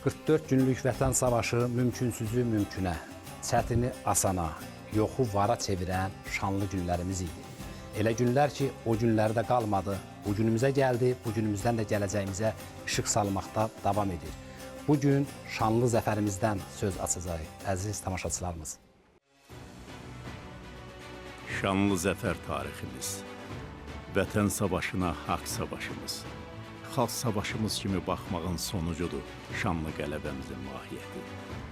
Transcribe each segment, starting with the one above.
44 günlük vətən savaşı mümkünsüzü mümkünə, çətini asana, yoxu vara çevirən şanlı günlərimiz idi. Elə günlər ki, o günlərdə qalmadı, bu günümüzə gəldi, bu günümüzdən də gələcəyimizə işıq salmaqda davam edir. Bugün şanlı zəfərimizdən söz açacağıq, əziz tamaşaçılarımız. Şanlı zəfər tariximiz, vətən savaşına haqq savaşımız, xalq savaşımız kimi baxmağın sonucudur şanlı qələbəmizin mahiyyəti.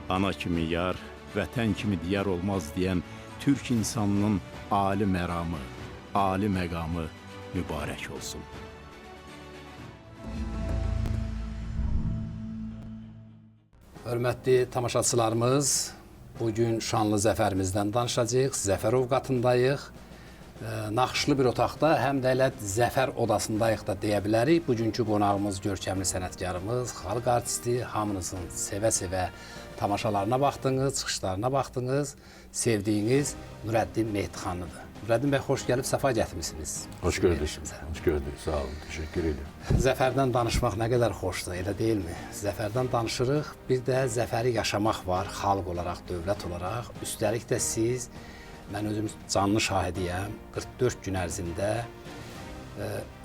Ana kimi yar, vətən kimi diyar olmaz deyən Türk insanının ali məramı, ali məqamı mübarək olsun. Hörmətli tamaşaçılarımız, bugün şanlı zəfərimizdən danışacağıq, zəfər ovqatındayıq. Naxışlı bir otaqda, həm də elə zəfər odasındayıq da deyə bilərik. Bugünkü qonağımız, görkəmli sənətkarımız, xalq artisti, hamınızın sevə-sevə tamaşalarına baxdınız, çıxışlarına baxdınız, sevdiyiniz Nurəddin Mehdixanlıdır. Nurəddin bəy, xoş gəlib, səfa gətirmişsiniz. Hoş gördük, hoş gördük, sağ olun, teşekkür ederim. Zəfərdən danışmaq nə qədər xoşdur, elə deyilmi? Zəfərdən danışırıq, bir də zəfəri yaşamaq var, xalq olaraq, dövlət olaraq. Üstəlik də siz, mən özüm canlı şahidiyəm, 44 gün ərzində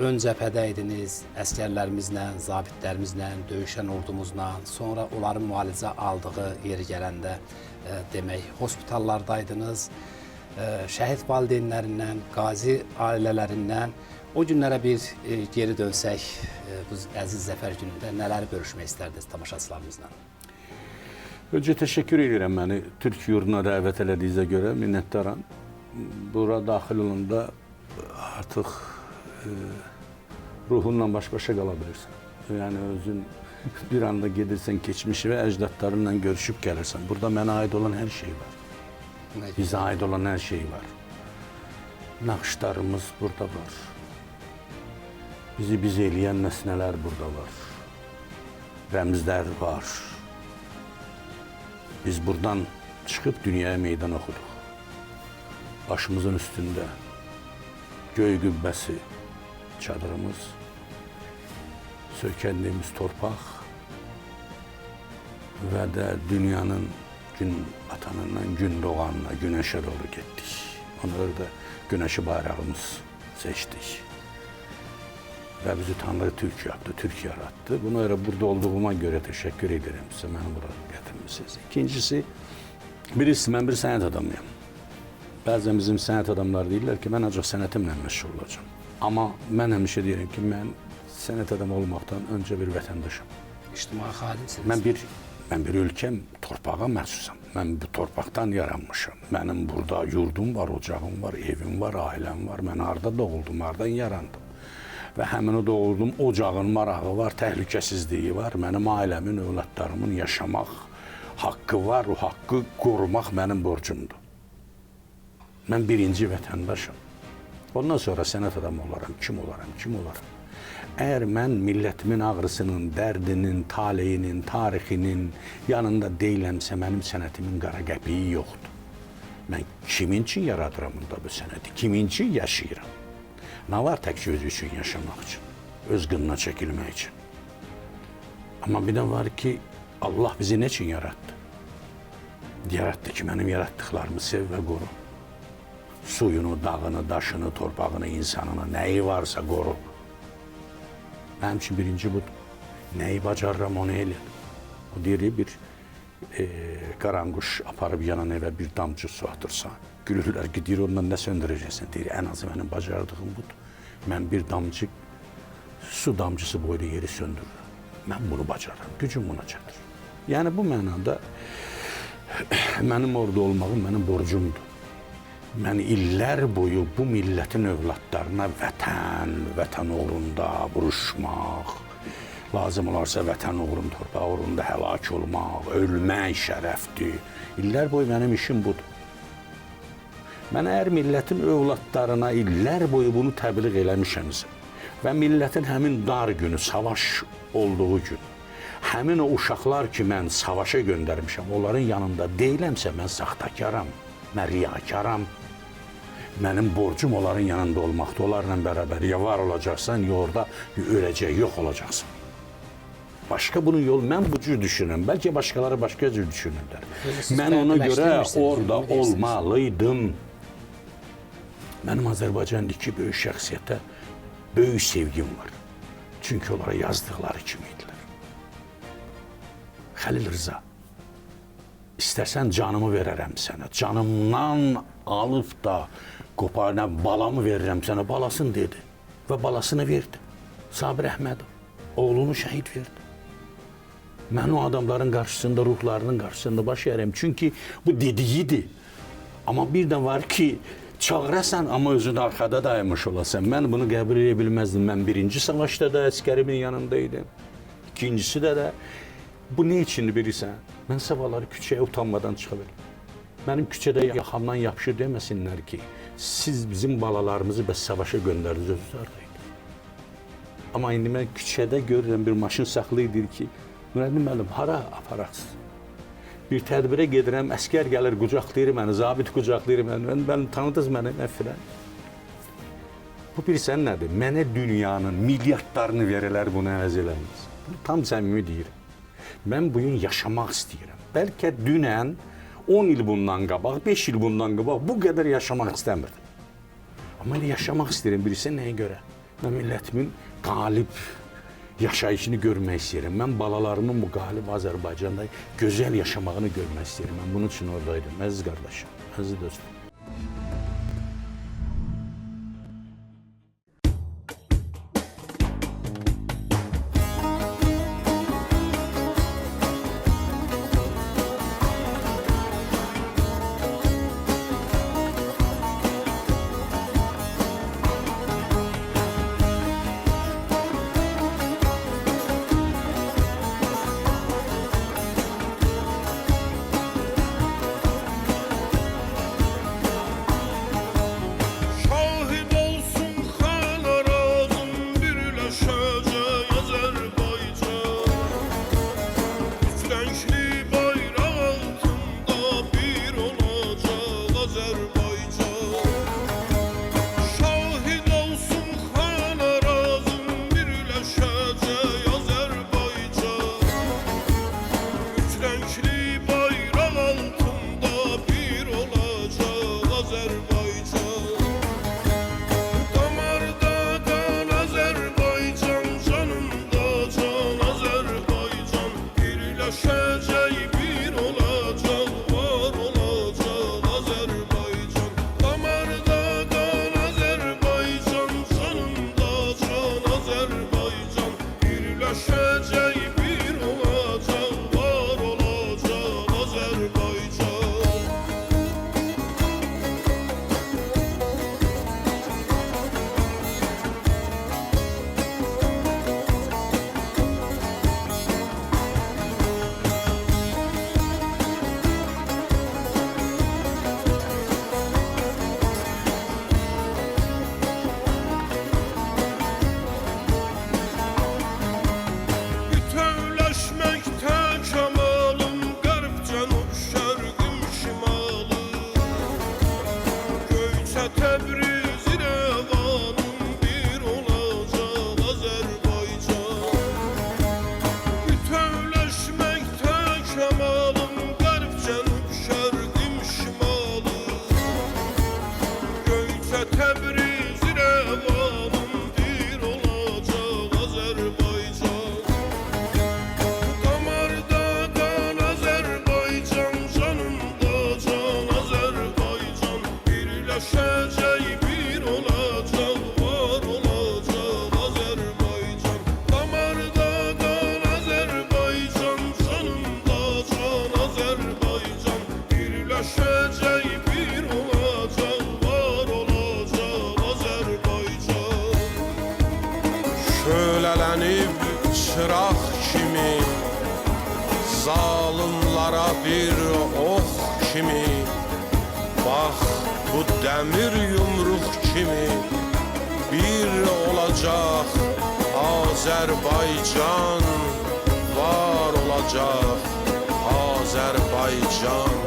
ön cəbhədə idiniz, əskərlərimizlə, zabitlərimizlə, döyüşən ordumuzla, sonra onların müalicə aldığı yeri gələndə demək, hospitallardaydınız, şəhid valideynlərindən, qazi ailələrindən. O günlərə bir geri dönsək, bu əziz zəfər günündə nələri bölüşmək istərdiniz tamaşaçılarımızla? Önce teşekkür ederim beni Türk yurduna davet elədiyinizə görə minnetdaram. Bura daxil olanda artıq ruhunla baş-başa qala bilirsən. Yəni özün bir anda gedirsən keçmişi və əcdadlarınla görüşüb gəlirsən. Burada mənə aid olan hər şey var. Bizə aid olan hər şey var. Naxışlarımız burada var. Bizi biz eləyən nəsnələr burada var. Rəmzlər var. Biz buradan çıxıb dünyaya meydan oxuduq. Başımızın üstündə göy qübbəsi, çadırımız, sökəndiyimiz torpaq və də dünyanın gün batanından gün doğanına, güneşe doğru getdik. Onu orada güneşi bayrağımız seçdik. Ve bizi Tanrı Türk yaptı, Türk yarattı. Buna göre burada olduğuma göre teşekkür ederim size, beni buraya getirmişsiniz. İkincisi, birisi, ben bir sənət adamıyım. Bəzən bizim sənət adamları deyirlər ki, mən ancaq sənətimlə məşğul olacağım. Amma mən həmişə deyirəm ki, mən sənət adamı olmaqdan öncə bir vətəndaşım. İctimai xadimsiniz. Mən bir ölkəm, torpağa məxsusam. Mən bu torpaqdan yaranmışam. Mənim burada yurdum var, ocağım var, evim var, ailəm var. Mən harada doğuldum, haradan yarandım. Və həmin o doğuldum, ocağın marağı var, təhlükəsizliyi var. Mənim ailəmin, övladlarımın yaşamaq haqqı var, o haqqı qorumaq mənim borcumdur. Mən birinci vətəndaşım. Ondan sonra sənət adamı olaram, kim olaram? Əgər mən millətimin ağrısının, dərdinin, taleyinin, tarixinin yanında deyiləmsə, mənim sənətimin qara qəpiyi yoxdur. Mən kimin üçün yaradıram bunda bu sənəti? Kimin üçün yaşayıram? Nə var təkcə özü üçün yaşamaq üçün? Öz qınına çəkilmək üçün. Amma bir də var ki, Allah bizi nə üçün yarattı? Yarattı ki, mənim yaratdıqlarımı sev və qoru. Suyunu, dağını, daşını, torpağını, insanını, nəyi varsa qoru. Mənim üçün birinci budur. Nəyi bacarıram, onu eləyəm. O deyir, bir qaranquş aparıb yanan evə bir damcı su atırsan, gülürlər ki, deyir, ondan nə söndürəcəksən? Deyir, ən azı mənim bacardığım budur. Mən bir damcı, su damcısı boyda yeri söndürürüm. Mən bunu bacarıram, gücüm buna çatır. Yəni bu mənada mənim orada olmağım mənim borcumdur. Mən illər boyu bu millətin övladlarına vətən uğrunda vuruşmaq, lazım olarsa vətən uğrunda, torpaq uğrunda həlak olmaq, ölmək şərəfdir. İllər boyu mənim işim budur. Mən əgər millətin övladlarına illər boyu bunu təbliğ eləmişəmsə və millətin həmin dar günü, savaş olduğu gün, həmin o uşaqlar ki, mən savaşa göndərmişəm, onların yanında deyiləmsə, mən saxtakaram, mən riyakaram. Mənim borcum onların yanında olmaqda, onlarla bərabər ya var olacaqsan, ya orada öləcək, yox olacaqsan. Başqa bunun yolu, mən bu cür düşünürəm. Bəlkə başqaları başqa cür düşünürlər. Siz Mən ona görə fərqləşdirmirsiniz, orada ümid edirsiniz. olmalıydım. Mənim Azərbaycandakı böyük şəxsiyyətə böyük sevgim var. Çünki onlara yazdıqları kimi idilər. Xəlil Rza, istəsən canımı verərəm sənə. Canımdan alıb da qoparına balamı verirəm sənə. Balasını dedi və balasını verdi. Sabir Əhmədov oğlunu şəhid verdi. Mən o adamların qarşısında, ruhlarının qarşısında baş əyərəm. Çünki bu dediyidir. Amma bir də var ki, çağırasan, amma özün arxada dayanmış olasan. Mən bunu qəbul edə bilməzdim. Mən birinci savaşda da əskərimin yanındaydım. İkincisi də bu ne içindi bilirsən? Mən sabahları küçəyə utanmadan çıxa bilirəm. Mənim küçədə yaxamdan yapışır deməsinlər ki, siz bizim balalarımızı bəs savaşa göndərdiniz, özünüz oradaydı. Amma indi mən küçədə görürəm bir maşın saxlayır ki, Nurəddin müəllim, hara aparaqsınız? Bir tədbirə gedirəm, əskər gəlir, qucaqlayır məni, zabit qucaqlayır məni, mən tanıdınız məni, nə filan. Bu bilirsən nədir? Mənə dünyanın milyardlarını verələr bunu əvəz eləməz. Tam səmimi deyirəm. Mən bu gün yaşamaq istəyirəm. Bəlkə dünən 10 il bundan qabaq, 5 il bundan qabaq bu qədər yaşamaq istəmirdim. Amma elə yaşamaq istəyirəm, bilirsən nəyə görə? Mən millətimin qalib yaşayışını görmək istəyirəm. Mən balalarımın bu qalib Azərbaycanda gözəl yaşamağını görmək istəyirəm. Mən bunun üçün oradaydım, əziz qardaşım, əziz dostum. Şölələnib çıraq kimi, zalımlara bir ox kimi, bax bu dəmir yumruq kimi bir olacaq Azərbaycan, var olacaq Azərbaycan.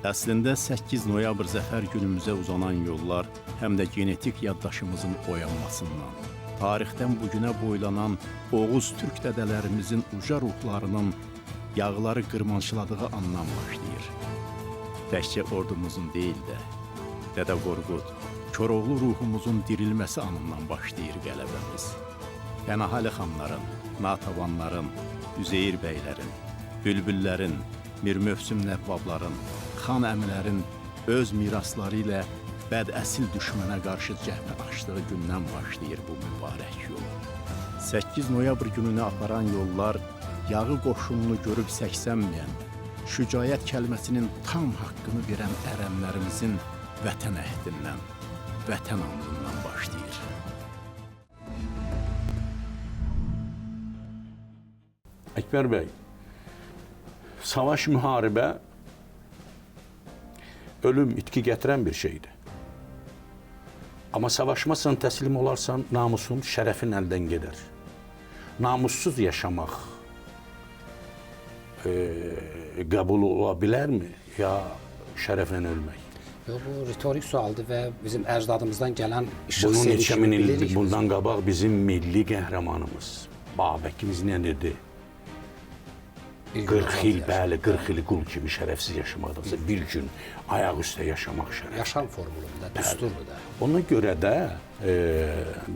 Əslində 8 noyabr zəfər günümüzə uzanan yollar həm də genetik yaddaşımızın oyanmasından, tarixdən bugünə boylanan Oğuz türk dədələrimizin uca ruhlarının yağları qırmançıladığı andan başlayır. Təkcə ordumuzun deyil də, Dədə Qorqud, Koroğlu ruhumuzun dirilməsi anından başlayır qələbəmiz. Pənahəli xanların, Natavanların, Üzeyir bəylərin, Bülbüllərin, Mir Mövsüm Nəvvabların, xan əmilərin öz mirasları ilə bədəsil düşmənə qarşı cəbhə açdığı gündən başlayır bu mübarək yol. 8 noyabr gününə aparan yollar yağı qoşununu görüb səksənməyən, şücaət kəlməsinin tam haqqını verən ərəmlərimizin vətən əhdindən, vətən andından başlayır. Əkbər bəy, savaş, müharibə ölüm, itki gətirən bir şeydir. Amma savaşmasan, təslim olarsan, namusun, şərəfin əldən gedər. Namussuz yaşamaq qəbul ola bilərmi, ya şərəflə ölmək? Yox, bu ritorik sualdır və bizim əcdadımızdan gələn işıq Bunun neçə sevişini min bilirik. ildir bundan qabaq bizim milli qəhrəmanımız Babəkimiz nə dedi? 40 il, bəli, 40 il qul kimi şərəfsiz yaşamaqdansa bir gün ayaq üstə yaşamaq şərəf. Yaşam formuludur da, düsturdur da. Ona görə də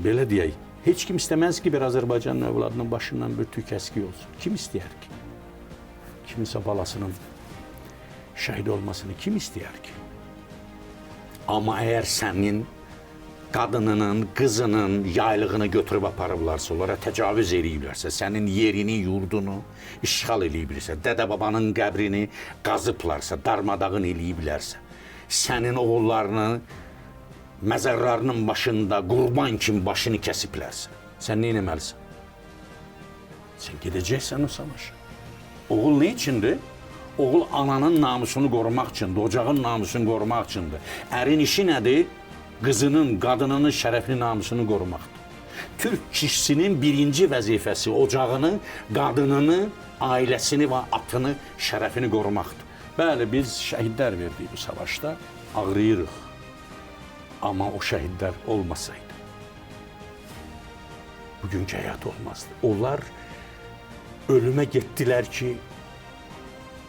belə deyək, heç kim istəməz ki, bir Azərbaycan övladının başından bir tük kəski olsun. Kim istəyər ki? Kiminsə balasının şəhid olmasını kim istəyər ki? Amma əgər sənin qadınının, qızının yaylığını götürüb aparıblarsa, onlara təcavüz eləyiblərsə, sənin yerini, yurdunu işğal eləyiblərsə, dədə-babanın qəbrini qazıblarsa, darmadağın eləyiblərsə, sənin oğullarını məzarlarının başında qurban kimi başını kəsiblərsə, sən nə etməlisən? Sən gedəcəksən o savaşa. Oğul nə üçündür? Oğul ananın namusunu qorumaq üçündür, ocağın namusunu qorumaq üçündür. Ərin işi nədir? Qızının, qadınının şərəfli namusunu qorumaqdır. Türk kişisinin birinci vəzifəsi ocağını, qadınını, ailəsini və atını, şərəfini qorumaqdır. Bəli, biz şəhidlər verdik bu savaşda, ağrıyırıq. Amma o şəhidlər olmasaydı, bugünkü həyat olmazdı. Onlar ölümə getdilər ki,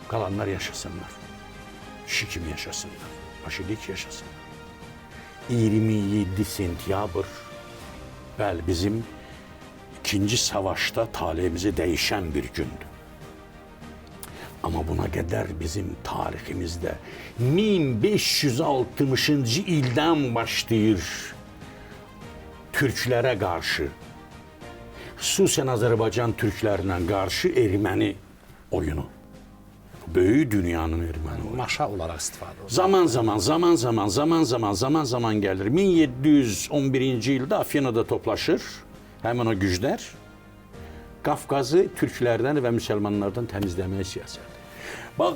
qalanlar yaşasınlar. Kişi kimi yaşasınlar, aşilik yaşasınlar. 27 sentyabr, bəli, bizim ikinci savaşda talihimizi dəyişən bir gündür. Amma buna qədər bizim tariximizdə 1560-cı ildən başlayır türklərə qarşı, xüsusən Azərbaycan türklərinə qarşı erməni oyunu. Böyük dünyanın erməni oyunu. Maşa olaraq istifadə olunur. Zaman gəlir. 1711-ci ildə Afinada toplaşır həmin o güclər. Qafqazı türklərdən və müsəlmanlardan təmizləməyə siyasəti. Bax,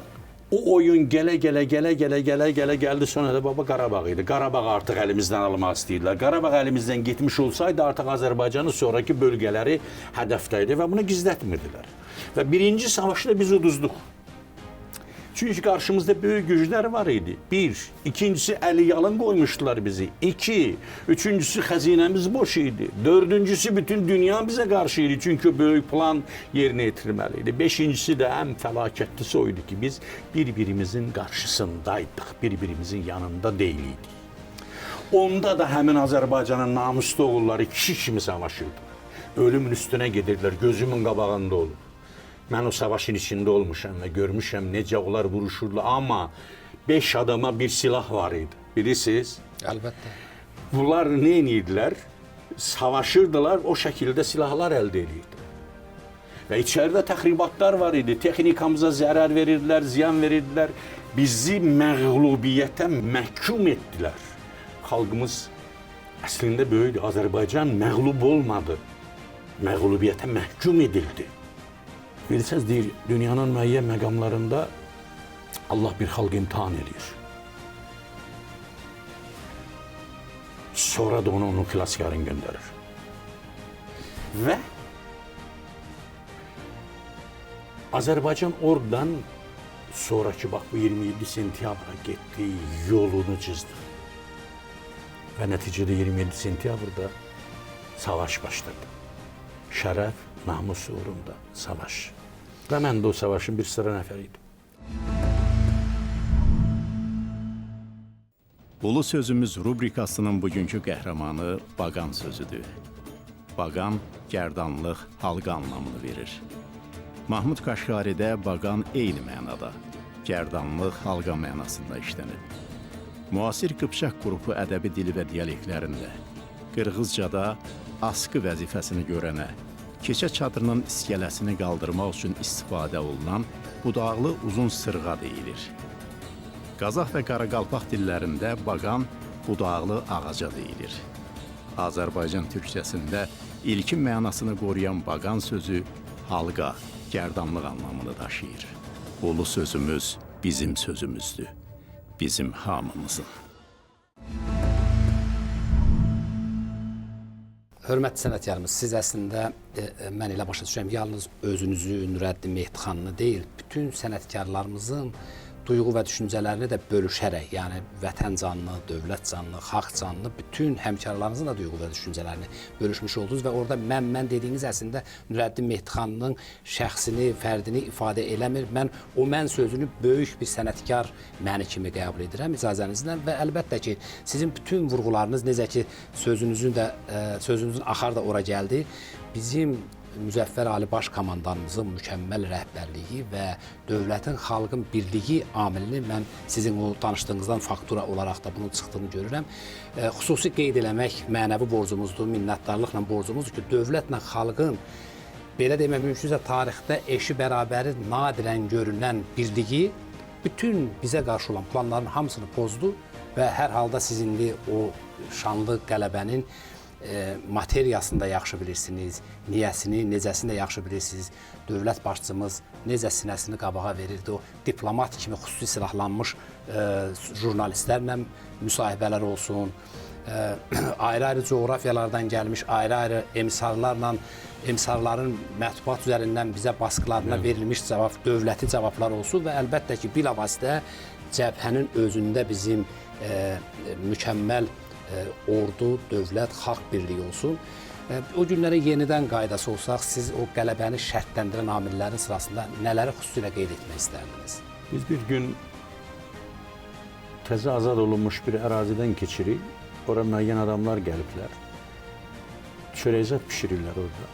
o oyun gələ gəldi, sonra da baba Qarabağ idi. Qarabağ artıq əlimizdən almaq istəyirlər. Qarabağ əlimizdən getmiş olsaydı artıq Azərbaycanın sonraki bölgələri hədəfdə idi və bunu gizlətmirdilər. Və birinci savaşda biz uduzduq. Çünki qarşımızda böyük güclər var idi. Bir, ikincisi əli yalın qoymuşdular bizi. İki, üçüncüsü xəzinəmiz boş idi. Dördüncüsü bütün dünya bizə qarşı idi. Çünki böyük plan yerinə yetirməli idi. Beşincisi də ən fəlakətlisi o idi ki, biz bir-birimizin qarşısındaydıq, bir-birimizin yanında deyildik. Onda da həmin Azərbaycanın namuslu oğulları kişi kimi savaşırdılar. Ölümün üstünə gedirdilər, gözümün qabağında olur. Mən o savaşın içində olmuşam və görmüşəm necə onlar vuruşurlar. Amma 5 adama bir silah var idi. Bilirsiniz? Əlbəttə. Bunlar nə edirdilər? Savaşırdılar, o şəkildə silahlar əldə edirdilər. Və içəridə təxribatlar var idi. Texnikamıza zərər verirdilər, ziyan verirdilər. Bizi məğlubiyyətə məhkum etdilər. Xalqımız əslində böyükdür. Azərbaycan məğlub olmadı. Məğlubiyyətə məhkum edildi. Bilirsiniz, deyir, dünyanın müəyyən məqamlarında Allah bir xalq imtihan edir. Sonra da onu xilaskarın göndərir. Və Azərbaycan oradan sonraki bax bu 27 sentyabra getdi, yolunu çizdi. Və nəticədə 27 sentyabrda savaş başladı. Şərəf, namus uğrunda savaş. Və mən də o savaşın bir sıra nəfəri idim. Ulu sözümüz rubrikasının bugünkü qəhrəmanı Baqan sözüdür. Baqan, gərdanlıq, halqa anlamını verir. Mahmud Qaşqaridə Baqan eyni mənada, gərdanlıq, halqa mənasında işlənib. Müasir Qıpçaq qrupu ədəbi dili və dialektlərində, Qırğızcada askı vəzifəsini görənə, keçə çadırının iskələsini qaldırmaq üçün istifadə olunan budaqlı uzun sırğa deyilir. Qazax və Qaraqalpaq dillərində Baqan budaqlı ağaca deyilir. Azərbaycan türkçəsində ilkin mənasını qoruyan Baqan sözü halqa, gərdanlıq anlamını daşıyır. Ulu sözümüz bizim sözümüzdür, bizim hamımızın. Hörmətli sənətkarımız, siz əslində mən elə başa düşürəm, yalnız özünüzü, Nurəddin Mehdiqanını deyil, bütün sənətkarlarımızın duyğu və düşüncələrini də bölüşərək, yəni vətən canlı, dövlət canlı, xalq canlı, bütün həmkarlarınızın da duyğu və düşüncələrini bölüşmüş oldunuz və orada mən dediyiniz əslində Nurəddin Mehdiqanının şəxsini, fərdini ifadə eləmir. Mən o mən sözünü böyük bir sənətkar məni kimi qəbul edirəm icazənizlə və əlbəttə ki, sizin bütün vurğularınız necə ki sözünüzün axar da ora gəldi. Bizim Müzəffər Ali Baş Komandanımızın mükəmməl rəhbərliyi və dövlətin, xalqın birliyi amilini mən sizin o danışdığınızdan faktura olaraq da bunun çıxdığını görürəm. Xüsusi qeyd eləmək mənəvi borcumuzdur, minnətdarlıqla borcumuzdur ki, dövlətlə xalqın belə demək mümkünsə tarixdə eşi bərabəri nadirən görünən birliyi bütün bizə qarşı olan planların hamısını pozdu və hər halda siz indi o şanlı qələbənin materiyasını da yaxşı bilirsiniz, niyəsini, necəsini də yaxşı bilirsiniz. Dövlət başçımız necə sinəsini qabağa verirdi, o diplomat kimi xüsusi silahlanmış jurnalistlərlə müsahibələr olsun, ayrı-ayrı coğrafiyalardan gəlmiş ayrı-ayrı emsarlarla, emsarların mətbuat üzərindən bizə baskılarına verilmiş cavab, dövləti cavablar olsun və əlbəttə ki, bilavasitə cəbhənin özündə bizim mükəmməl ordu, dövlət, xalq birliyi olsun. O günlərə yenidən qaydası olsaq, siz o qələbəni şərtləndirən amillərin sırasında nələri xüsusilə qeyd etmək istərdiniz? Biz bir gün təzə azad olunmuş bir ərazidən keçirik. Ora müəyyən adamlar gəliblər. Çörəkzad pişirirlər orada.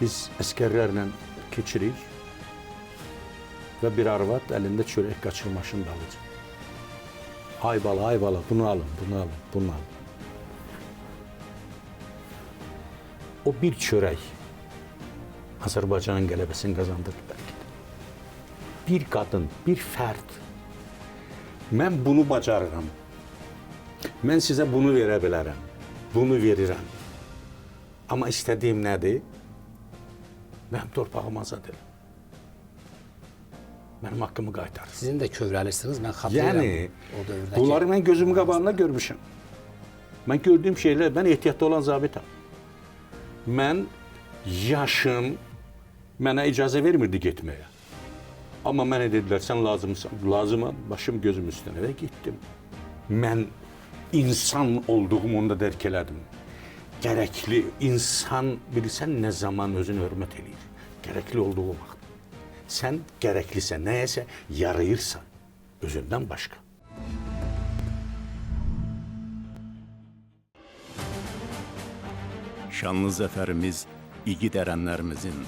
Biz əskərlərlə keçirik və bir arvad əlində çörək qaçırmaşın dalıcı. Ay bala, bunu alın, bunu alın, bunu alın. O bir çörək Azərbaycanın qələbəsini qazandırdı bəlkə də. Bir qadın, bir fərd. Mən bunu bacarıram. Mən sizə bunu verə bilərəm. Bunu verirəm. Amma istədiyim nədir? Mənim torpağımı azad edin. Mənim haqqımı qaytarır. Sizin də kövrəlirsiniz, mən xatırlayıram o dövrdəki. Bunları mən gözümün qabağında görmüşəm. Mən gördüyüm şeylər, mən ehtiyatda olan zabitam. Mən yaşım mənə icazə vermirdi getməyə. Amma mənə dedilər, sən lazımsan. Lazımam, başım gözüm üstünə və getdim. Mən insan olduğumu onda dərk elədim. Gərəkli insan bilirsən nə zaman özünü hörmət eləyir. Gərəkli olduğu vaxt. Sən gərəklisən, nəyəsə yarayırsan özündən başqa. Şanlı zəfərimiz igid ərənlərimizin,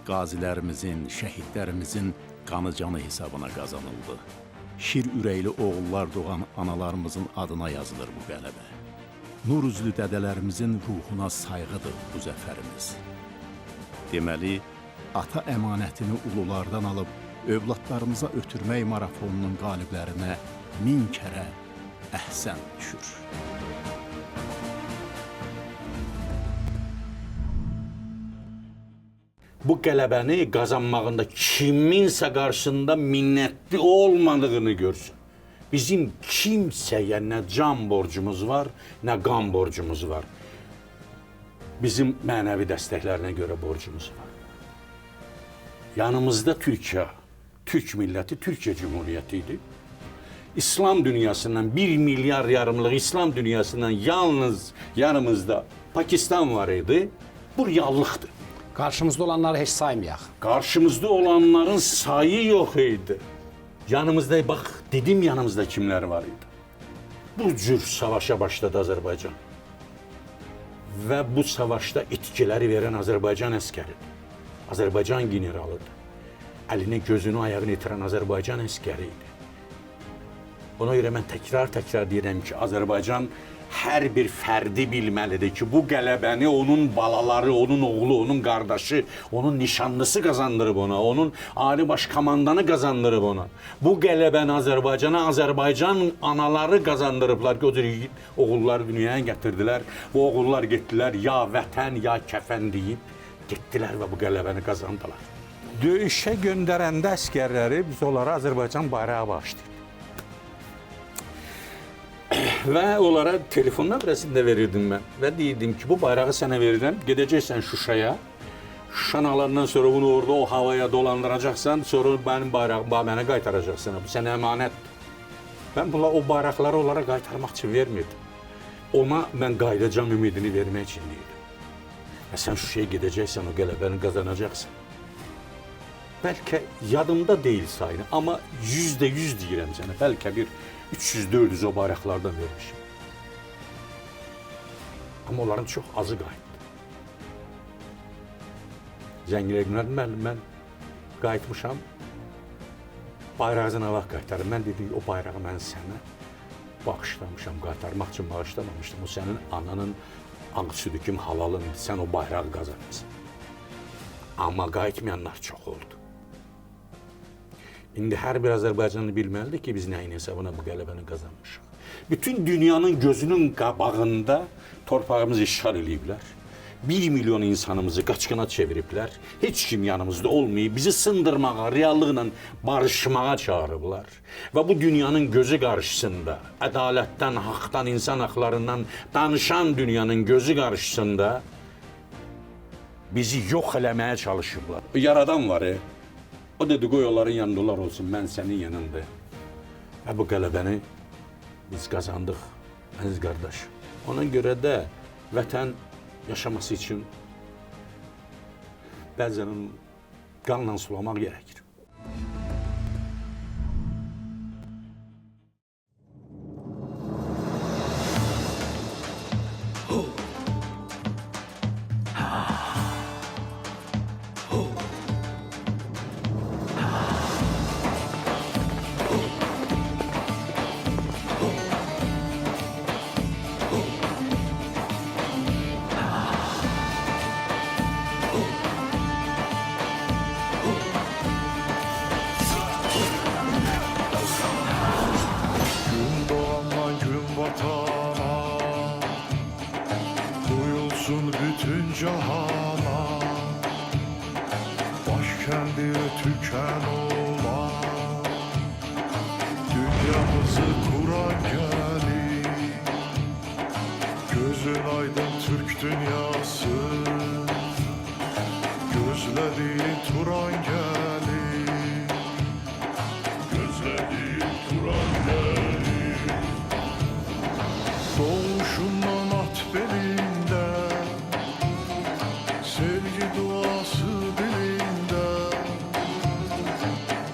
qazilərimizin, şəhidlərimizin qanı canı hesabına qazanıldı. Şir ürəkli oğullar doğan analarımızın adına yazılır bu qələbə. Nur üzlü dədələrimizin ruhuna sayğıdır bu zəfərimiz. Deməli, ata əmanətini ululardan alıb, övladlarımıza ötürmək marafonunun qaliblərinə 1000 kərə əhsən düşür. Bu qələbəni qazanmağında kiminsə qarşısında minnətli olmadığını görsün. Bizim kimsəyə nə can borcumuz var, nə qan borcumuz var. Bizim mənəvi dəstəklərinə görə borcumuz var. Yanımızda Türkiyə, Türk milləti Türkiyə Cümhuriyyəti idi. İslam dünyasından 1 milyar yarımlıq İslam dünyasından yalnız yanımızda Pakistan var idi. Bu reallıqdır. Qarşımızda olanları heç saymayaq. Qarşımızda olanların sayı yox idi. Yanımızda, bax dedim yanımızda kimlər var idi. Bu cür savaşa başladı Azərbaycan. Və bu savaşda itkiləri verən Azərbaycan əskəridir. Azərbaycan generalıdır. Əlini, gözünü, ayağını itirən Azərbaycan əskəri idi. Buna görə mən təkrar deyirəm ki, Azərbaycan hər bir fərdi bilməlidir ki, bu qələbəni onun balaları, onun oğlu, onun qardaşı, onun nişanlısı qazandırıb ona, onun ali baş komandanı qazandırıb ona. Bu qələbəni Azərbaycana Azərbaycan anaları qazandırıblar ki, o cür oğullar dünyaya gətirdilər. Bu oğullar getdilər ya vətən, ya kəfən deyib, getdilər və bu qələbəni qazandılar. Döyüşə göndərəndə əskərləri biz onlara Azərbaycan bayrağı bağışlayırıq. Və onlara telefon nömrəsini də verirdim mən və deyirdim ki, bu bayrağı sənə verirəm, gedəcəksən Şuşaya, Şuşanı alandan sonra bunu orada o havaya dolandıracaqsan, sonra mənim bayrağımı mənə qaytaracaqsan, bu sənə əmanətdir. Mən o bayraqları onlara qaytarmaq üçün vermirdim. Ona mən qayıdacam ümidini vermək üçün deyirdim. Və sən Şuşaya gedəcəksən, o qələbəni qazanacaqsan. Bəlkə yadımda deyil sayını, amma %100 deyirəm sənə, bəlkə bir 300-400 o bayraqlardan vermişim. Amma onların çox azı qayıtdı. Zəngilər günlərdir, müəllim, mən qayıtmışam, bayrağı nə vaxt qaytarım. Mən dedim, o bayrağı mən sənə bağışlamışam, qaytarmaq üçün bağışlamamışdım. O sənin ananın ağ südü kimi halalındır, sən o bayrağı qazanırsın. Amma qayıtmayanlar çox oldu. İndi hər bir Azərbaycanlı bilməlidir ki, biz nəyin hesabına bu qələbəni qazanmışıq. Bütün dünyanın gözünün qabağında torpağımızı işğal ediblər. 1 milyon insanımızı qaçqına çeviriblər. Heç kim yanımızda olmayıb, bizi sındırmağa, reallıqla barışmağa çağırıblar. Və bu dünyanın gözü qarşısında, ədalətdən, haqdan, insan haqlarından danışan dünyanın gözü qarşısında bizi yox eləməyə çalışıblar. Yaradan var, o dedi, qoy onların yanındalar olsun, mən sənin yanındayım. Və bu qələbəni biz qazandıq, əziz qardaş. Ona görə də vətən yaşaması üçün bəzən qanla sulamaq gərəkir. Bütün cahana başkendi tüken olan dünyamızı kuran gelin gözün aydın Türk dünyası gözlediğin Turan gelin gözlediğin Turan gelin doğuşundan at belinde sevgi duası dilinde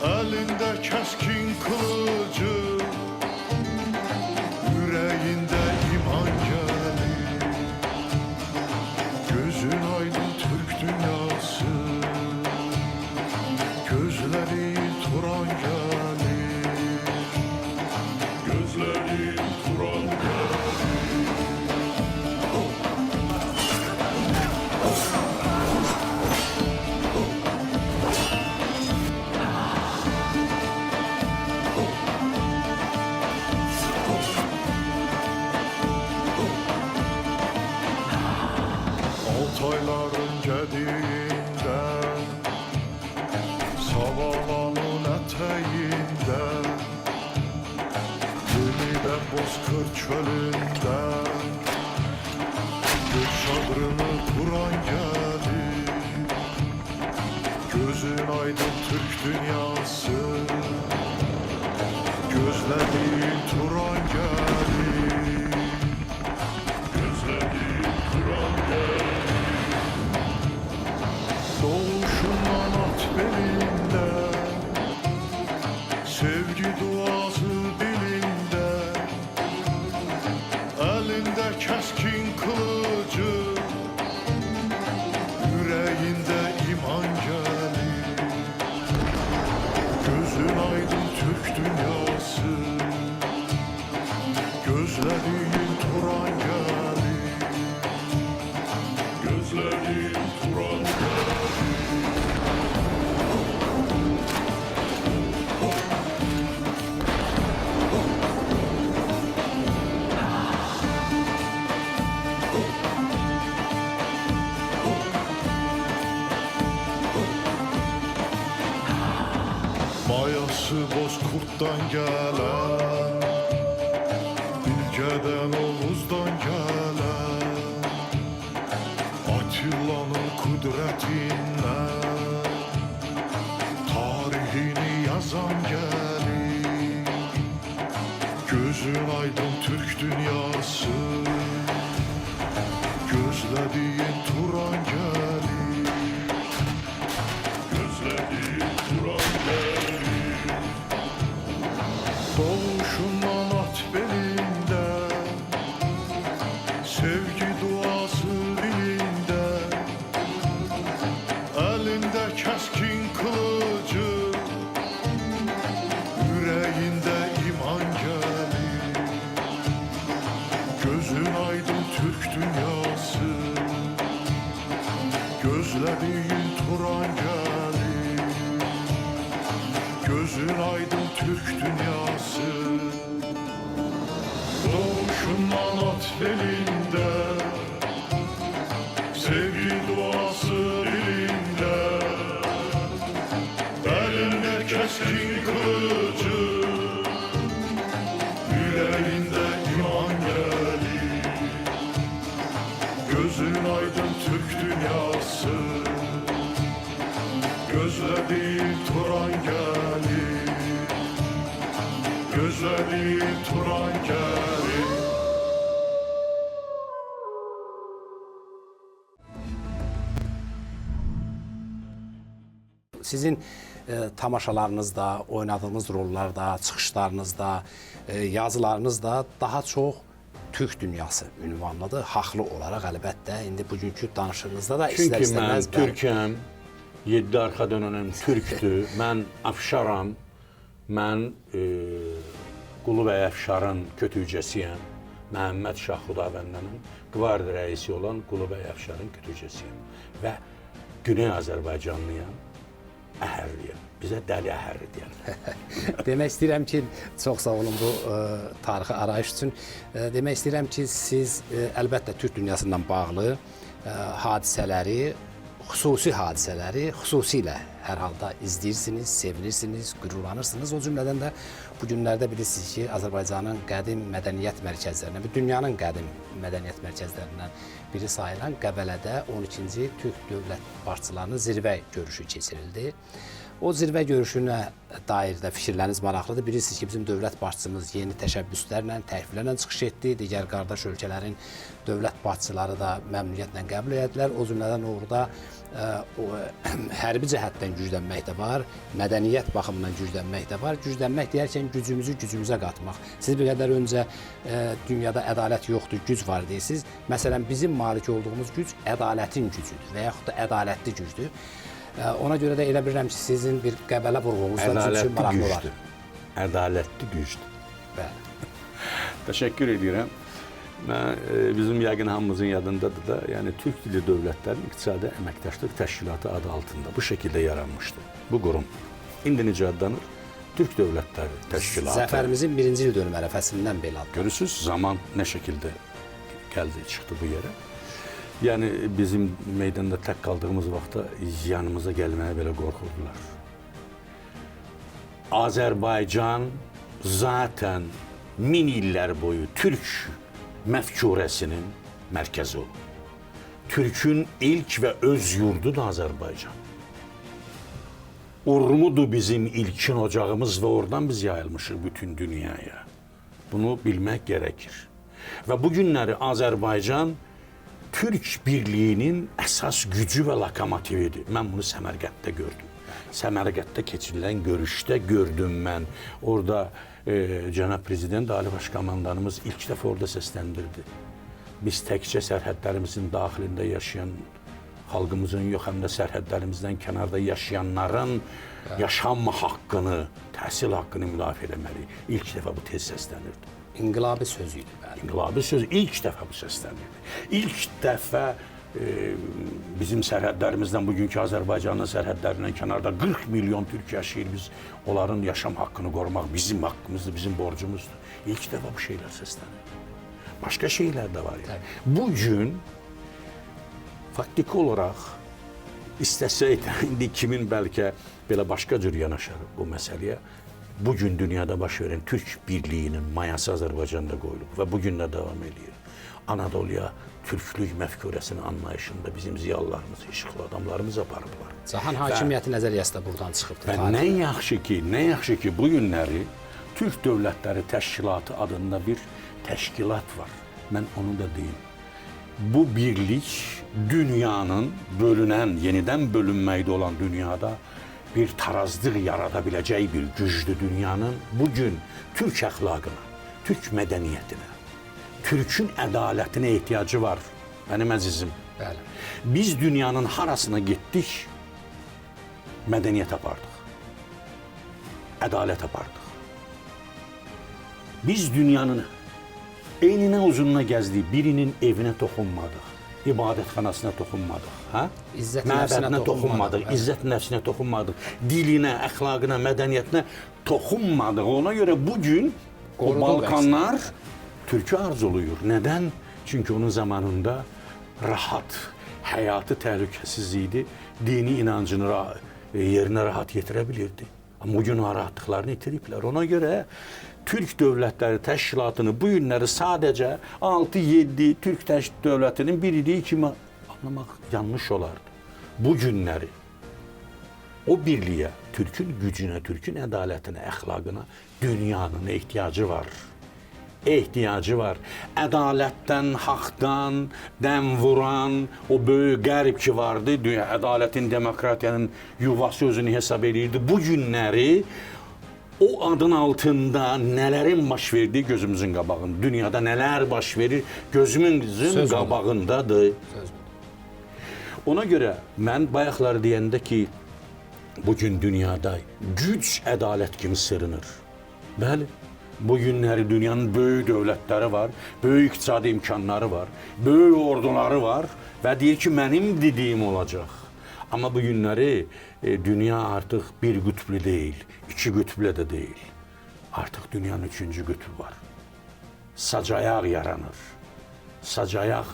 elinde keskin kılıcı yüreğinde iman gelir gözün aydın Türk dünyası gözleri Turan gelir gözleri Turan gelir. Altayların gediğinde Savalanın eteğinde Yeniden Bozkır çölünde Gök çadrını kuran gelir Gözün aydın Türk dünyası, gözlediğin Turan gelir. Gözlediğin Turan gelir. Doğuşundan at belinde, sevgi duası dilinde, elinde keskin kılıcı, yüreğinde iman gelir. Gözün aydın Türk dünyası, gözlediğin Turan gelir. Gözlediğin Turan gelir. Bayası Bozkurt'tan gelen, Bilge'den Oğuz'dan gelen, Atilla'nın kudretinden tarihini yazan gelir. Gözün aydın Türk dünyası, gözlediğin Turan gelir. Gözlediğin Turan gelir. Doğuşundan at belinde, sevgi duası dilinde, elinde keskin kılıcı, yüreğinde iman gelir. Gözün aydın Türk dünyası, gözlediğin Turan gelir. Gözün aydın Türk dünyası, doğuşundan at belinde, sevgi duası dilinde, elinde keskin kılıcı, yüreğinde iman gelir. Gözün aydın Türk dünyası, gözlediğin Turan gelir. Gözlediğin Turan gelir. Sizin tamaşalarınızda, oynadığınız rollarda, çıxışlarınızda, yazılarınızda daha çox Türk dünyası ünvanlıdır. Haqlı olaraq əlbəttə. İndi bugünkü danışığınızda da Çünki mən istər-istəməz Türkəm, 7 arxa dönənəm Türkdür, mən Afşaram, mən Qulubəy Əfşarın kötücəsiyəm, Məhəmməd Şah Xudavəndənin qvardiya rəisi olan Qulubəy Əfşarın kötücəsiyəm və Güney Azərbaycanlıyam, əhərliyəm. Bizə dəli əhərli deyərlər. Demək istəyirəm ki, çox sağ olun bu tarixi arayış üçün. Demək istəyirəm ki, siz əlbəttə Türk dünyasından bağlı hadisələri, xüsusi hadisələri xüsusilə hər halda izləyirsiniz, sevinirsiniz, qürurlanırsınız. O cümlədən də bu günlərdə bilirsiniz ki, Azərbaycanın qədim mədəniyyət mərkəzlərindən, dünyanın qədim mədəniyyət mərkəzlərindən biri sayılan Qəbələdə 12-ci Türk dövlət başçılarının zirvə görüşü keçirildi. O zirvə görüşünə dair də fikirləriniz maraqlıdır. Bilirsiniz ki, bizim dövlət başçımız yeni təşəbbüslərlə, təkliflərlə çıxış etdi. Digər qardaş ölkələrin dövlət başçıları da məmnuniyyətlə qəbul etdilər. O cümlədən orada hərbi cəhətdən güclənmək də var, mədəniyyət baxımından güclənmək də var. Güclənmək deyərkən gücümüzü gücümüzə qatmaq. Siz bir qədər öncə dünyada ədalət yoxdur, güc var deyirsiniz. Məsələn, bizim malik olduğumuz güc ədalətin gücüdür və yaxud da ədalətli gücdür. Ona görə də elə bilirəm ki, sizin bir Qəbələ vurğunuz da üçün maraqlı olar. Ədalətli gücdür. Bəli. Təşəkkür edirəm. Bizim yəqin hamımızın yadındadır da, yəni Türk dili dövlətlərin İqtisadi Əməkdaşlıq Təşkilatı adı altında bu şəkildə yaranmışdır. Bu qurum indi necə adlanır? Türk Dövlətləri Təşkilatı. Zəfərimizin 1-ci il dönüm ərəfəsindən belə adlanır. Görürsünüz, zaman nə şəkildə gəldi, çıxdı bu yerə. Yəni bizim meydanda tək qaldığımız vaxtda yanımıza gəlməyə belə qorxurdular. Azərbaycan zaten min illər boyu Türk məfkurəsinin mərkəzi olub. Türkün ilk və öz yurdudur Azərbaycan. Urmudur bizim ilkin ocağımız ve oradan biz yayılmışıq bütün dünyaya. Bunu bilmək gerekir. Ve bugünləri Azərbaycan Türk birliğinin əsas gücü ve lokomotividir. Ben bunu Səmərqəddə gördüm. Səmərqəddə keçirilən görüşdə gördüm mən. Orada Cənab Prezident Ali Başkomandanımız ilk dəfə orada səsləndirdi. Biz təkcə sərhədlərimizin daxilində yaşayan xalqımızın yox, həm də sərhədlərimizdən kənarda yaşayanların yaşam haqqını, təhsil haqqını müdafiə etməliyik. İlk dəfə bu tez səslənirdi. İnqilabi sözüydü. Bəli. İnqilabi söz ilk dəfə bu səslənirdi. İlk dəfə bizim sərhədlərimizdən, bugünkü Azərbaycanın sərhədlərindən kənarda 40 milyon türk yaşayır. Biz onların yaşam haqqını qorumaq bizim haqqımızdır, bizim borcumuzdur. İlk dəfə bu şeylər səslənir. Başqa şeylər də var. Yani. Bugün faktiki olaraq istəsək də indi kimin bəlkə belə başqa cür yanaşar bu məsələyə. Bugün dünyada baş verən Türk birliyinin mayası Azərbaycanda qoyulub və bugün də davam edir. Anadoluya Türklük məfkurəsinin anlayışında bizim ziyalılarımız, işıqlı adamlarımız aparıblar. Cahan hakimiyyəti nəzəriyyəsi də buradan çıxıbdır. Və nə yaxşı ki, bu günləri Türk Dövlətləri Təşkilatı adında bir təşkilat var. Mən onu da deyim. Bu birlik dünyanın bölünən, yenidən bölünməkdə olan dünyada bir tarazlıq yarada biləcək bir güclü dünyanın bugün Türk əxlaqına, Türk mədəniyyətinə, Türkün ədalətinə ehtiyacı var. Mənim əzizim. Bəli. Biz dünyanın harasına getdik, mədəniyyət apardıq, ədalət apardıq. Biz dünyanın eyninə uzununa gəzdik, birinin evinə toxunmadıq, ibadətxanasına toxunmadıq, hə? İzzət Məbədinə nəfsinə toxunmadıq, izzət nəfsinə toxunmadıq, dilinə, əxlaqına, mədəniyyətinə toxunmadıq. Ona görə bugün o Balkanlar Türkü arzuluyur. Nədən? Çünki onun zamanında rahat, həyatı təhlükəsiz idi, dini inancını yerinə rahat yetirə bilirdi. Amma bugün o rahatlıqlarını itiriblər. Ona görə Türk Dövlətləri Təşkilatını bu günləri sadəcə 6-7 Türk dövlətinin biridir kimi anlamaq yanlış olardı. Bu günləri o birliyə, Türkün gücünə, Türkün ədalətinə, əxlaqına dünyanın ehtiyacı var. Ehtiyacı var. Ədalətdən, haqdan, dəm vuran o böyük qərb ki vardı, ədalətin, demokratiyanın yuvası özünü hesab edirdi. Bu günləri o adın altında nələrin baş verdiyi gözümüzün qabağında, dünyada nələr baş verir gözümüzün qabağındadır. Ona görə mən bayaqlar deyəndə ki, bugün dünyada güc ədalət kimi sırınır. Bəli. Bu günləri dünyanın böyük dövlətləri var, böyük iqtisadi imkanları var, böyük orduları var və deyir ki, mənim dediyim olacaq. Amma bu günləri dünya artıq bir qütblü deyil, iki qütblü də deyil. Artıq dünyanın üçüncü qütbü var. Sacayaq yaranır. Sacayaq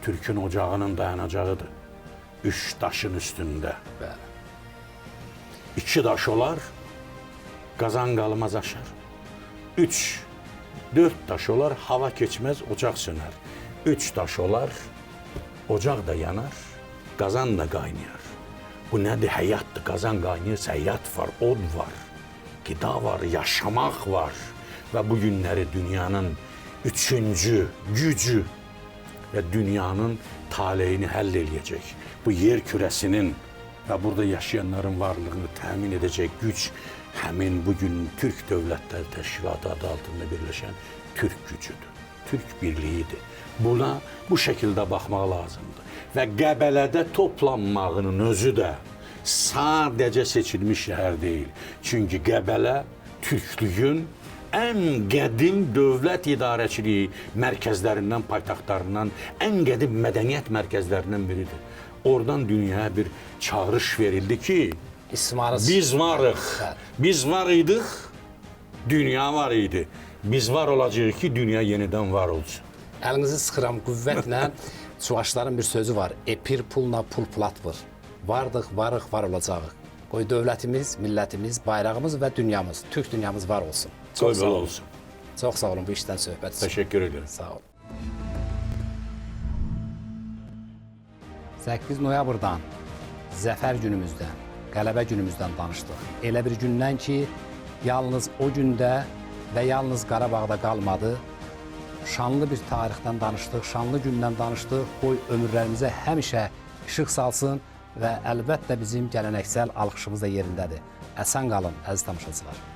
Türkün ocağının dayanacağıdır. 3 daşın üstündə. Bəli. 2 daş olar, qazan qalmaz aşar. 3, 4 daş olar, hava keçməz, ocaq sönər. 3 daş olar, ocaq da yanar, qazan da qaynayar. Bu nədir? Həyatdır. Qazan qaynayırsa həyat var, od var, qida var, yaşamaq var. Və bu günləri dünyanın üçüncü gücü və dünyanın taleyini həll eləyəcək. Bu yer kürəsinin və burada yaşayanların varlığını təmin edəcək güc həmin bugün Türk Dövlətləri Təşkilatı adı altında birləşən Türk gücüdür, Türk birliyidir. Buna bu şəkildə baxmaq lazımdır. Və Qəbələdə toplanmağının özü də sadəcə seçilmiş şəhər deyil. Çünki Qəbələ Türklüyün ən qədim dövlət idarəçiliyi mərkəzlərindən, paytaxtlarından, ən qədim mədəniyyət mərkəzlərindən biridir. Oradan dünyaya bir çağırış verildi ki, biz varıq, biz var idik, dünya var idi. Biz var olacağıq ki, dünya yenidən var olsun. Əlinizi sıxıram qüvvətlə. Çuvaşların bir sözü var. Epir pulla pul platvır. Vardıq, varıq, var olacağıq. Qoy dövlətimiz, millətimiz, bayrağımız və dünyamız, Türk dünyamız var olsun. Qoy belə olsun. Çox sağ olun bu işdən söhbət üçün. Təşəkkür edirəm. Sağ olun. 8 noyabrdan, Zəfər günümüzdən qələbə günümüzdən danışdıq. Elə bir gündən ki, yalnız o gündə və yalnız Qarabağda qalmadı, şanlı bir tarixdən danışdıq, şanlı gündən danışdıq. Qoy ömürlərimizə həmişə işıq salsın və əlbəttə bizim gələneksel alqışımız da yerindədir. Əsən qalın, əziz tamaşaçılar.